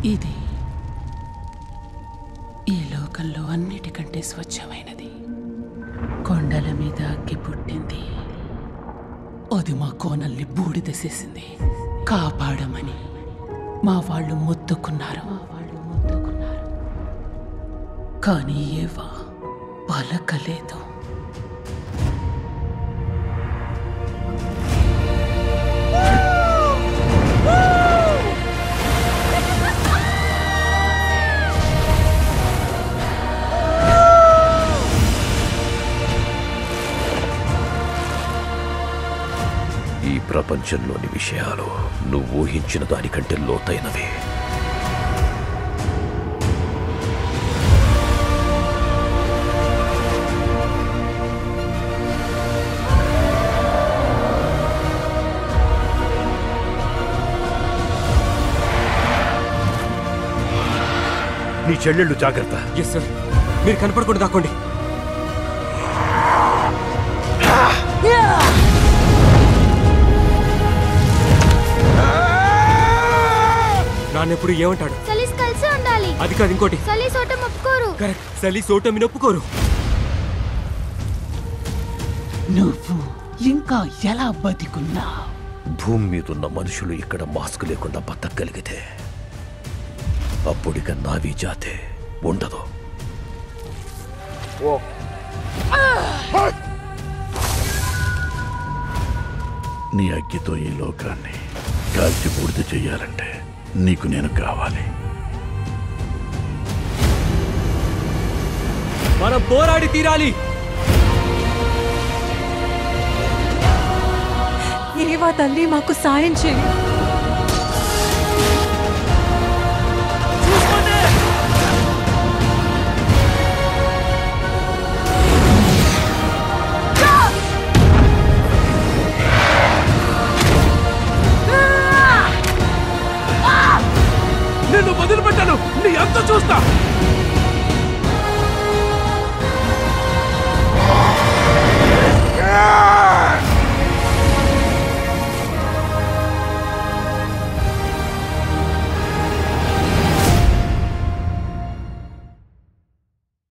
ఇది ఈ లోకంలో అన్నిటికంటే స్వచ్ఛమైనది. కొండల మీద అగ్గి పుట్టింది, అది మా కోనల్ని బూడిదసేసింది. కాపాడమని మా వాళ్ళు మొత్తుకున్నారు. కానీ ఏవా పలకలేదు. ఈ ప్రపంచంలోని విషయాలు నువ్వు ఊహించిన దానికంటే లోతైనవి. నీ చెల్లెళ్ళు జాగ్రత్త. ఎస్ సార్, మీరు కనపడకుండా దాక్కోండి. నాన్నెప్పుడు ఏమంటాడు? సలీస్ కలిసి ఉండాలి. అది కాదు, ఇంకోటి. సలీస్ ఓటమి ఒప్పుకోరు. కరెక్ట్, సలీస్ ఓటమిని ఒప్పుకోరు. నువ్వు ఇంకా ఎలా బతికున్నా? భూమి మీదున్న మనుషులు ఇక్కడ మాస్క్ లేకుండా బతకగలిగితే అప్పుడిక నావీ జాతే ఉండదు. నీ అగ్గితో ఈ లోకాన్ని కాల్చి పూర్తి చెయ్యాలంటే నీకు నేను కావాలి. మనం పోరాడి తీరాలి. ఏవా తల్లి, మాకు సాయం చేయి. నేను వదిలిపెట్టాను, నీ అంత చూస్తా.